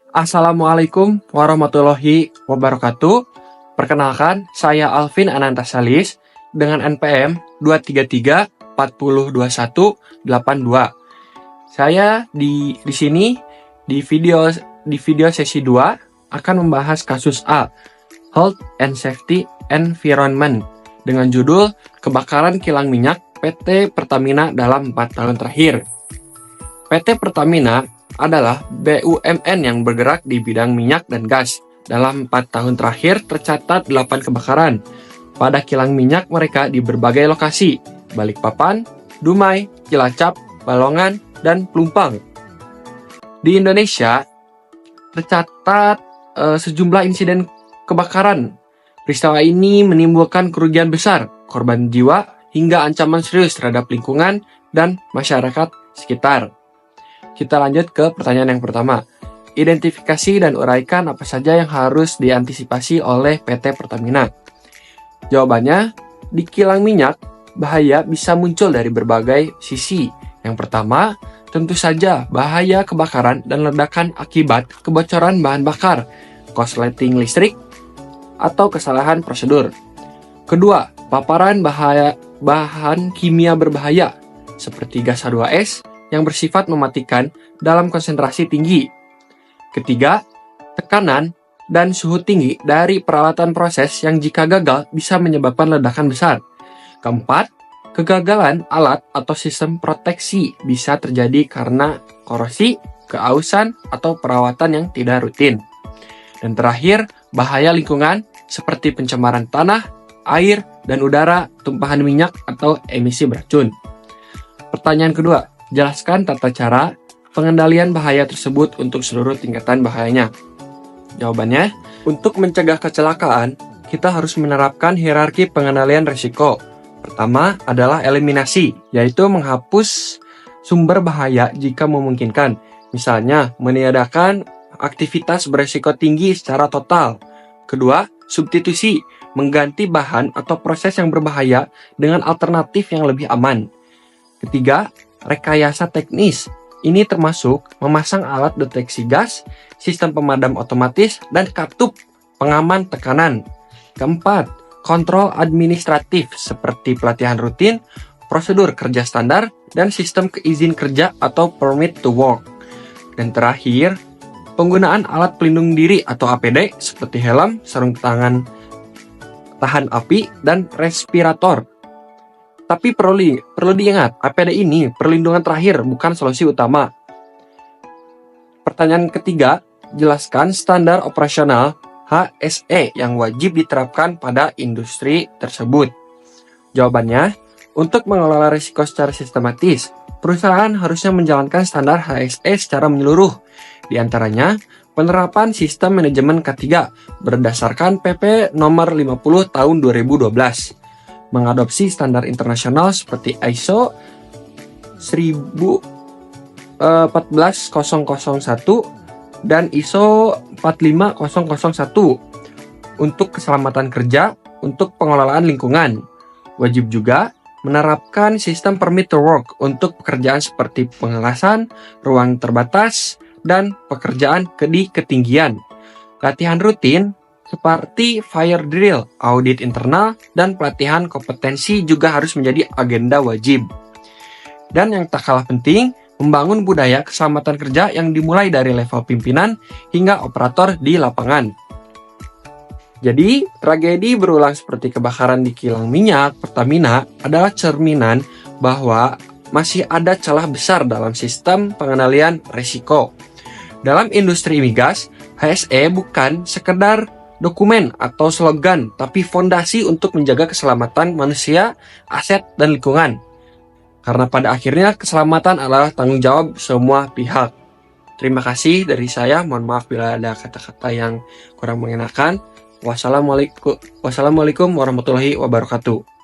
Assalamualaikum warahmatullahi wabarakatuh. Perkenalkan, saya Alvin Anantasalis dengan NPM 233402182. Saya di sini di video sesi 2 akan membahas kasus A, Health and Safety Environment, dengan judul Kebakaran Kilang Minyak PT Pertamina dalam 4 tahun terakhir. PT Pertamina adalah BUMN yang bergerak di bidang minyak dan gas. Dalam 4 tahun terakhir tercatat 8 kebakaran pada kilang minyak mereka di berbagai lokasi, Balikpapan, Dumai, Cilacap, Balongan, dan Pelumpang. Di Indonesia tercatat sejumlah insiden kebakaran. Peristiwa ini menimbulkan kerugian besar, korban jiwa, hingga ancaman serius terhadap lingkungan dan masyarakat sekitar. Kita lanjut ke pertanyaan yang pertama. Identifikasi dan uraikan apa saja yang harus diantisipasi oleh PT Pertamina. Jawabannya, di kilang minyak, bahaya bisa muncul dari berbagai sisi. Yang pertama, tentu saja bahaya kebakaran dan ledakan akibat kebocoran bahan bakar, korsleting listrik, atau kesalahan prosedur. Kedua, paparan bahan kimia berbahaya, seperti gas H2S, yang bersifat mematikan dalam konsentrasi tinggi. Ketiga, tekanan dan suhu tinggi dari peralatan proses yang jika gagal bisa menyebabkan ledakan besar. Keempat, kegagalan alat atau sistem proteksi bisa terjadi karena korosi, keausan, atau perawatan yang tidak rutin. Dan terakhir, bahaya lingkungan seperti pencemaran tanah, air, dan udara, tumpahan minyak, atau emisi beracun. Pertanyaan kedua, jelaskan tata cara pengendalian bahaya tersebut untuk seluruh tingkatan bahayanya. Jawabannya, untuk mencegah kecelakaan, kita harus menerapkan hierarki pengendalian risiko. Pertama adalah eliminasi, yaitu menghapus sumber bahaya jika memungkinkan. Misalnya, meniadakan aktivitas berisiko tinggi secara total. Kedua, substitusi, mengganti bahan atau proses yang berbahaya dengan alternatif yang lebih aman. Ketiga, rekayasa teknis. Ini termasuk memasang alat deteksi gas, sistem pemadam otomatis, dan katup pengaman tekanan. Keempat, kontrol administratif seperti pelatihan rutin, prosedur kerja standar, dan sistem izin kerja atau permit to work. Dan terakhir, penggunaan alat pelindung diri atau APD seperti helm, sarung tangan tahan api, dan respirator. Tapi perlu diingat, APD ini perlindungan terakhir, bukan solusi utama. Pertanyaan ketiga, jelaskan standar operasional HSE yang wajib diterapkan pada industri tersebut. Jawabannya, untuk mengelola risiko secara sistematis, perusahaan harusnya menjalankan standar HSE secara menyeluruh. Di antaranya, penerapan sistem manajemen K3 berdasarkan PP nomor 50 tahun 2012. Mengadopsi standar internasional seperti ISO 14001 dan ISO 45001 untuk keselamatan kerja untuk pengelolaan lingkungan. Wajib juga menerapkan sistem permit to work untuk pekerjaan seperti pengelasan, ruang terbatas, dan pekerjaan di ketinggian. Latihan rutin seperti fire drill, audit internal, dan pelatihan kompetensi juga harus menjadi agenda wajib. Dan yang tak kalah penting, membangun budaya keselamatan kerja yang dimulai dari level pimpinan hingga operator di lapangan. Jadi, tragedi berulang seperti kebakaran di kilang minyak Pertamina adalah cerminan bahwa masih ada celah besar dalam sistem pengendalian risiko. Dalam industri migas, HSE bukan sekedar dokumen atau slogan, tapi fondasi untuk menjaga keselamatan manusia, aset, dan lingkungan. Karena pada akhirnya keselamatan adalah tanggung jawab semua pihak. Terima kasih dari saya, mohon maaf bila ada kata-kata yang kurang mengenakan. Wassalamualaikum warahmatullahi wabarakatuh.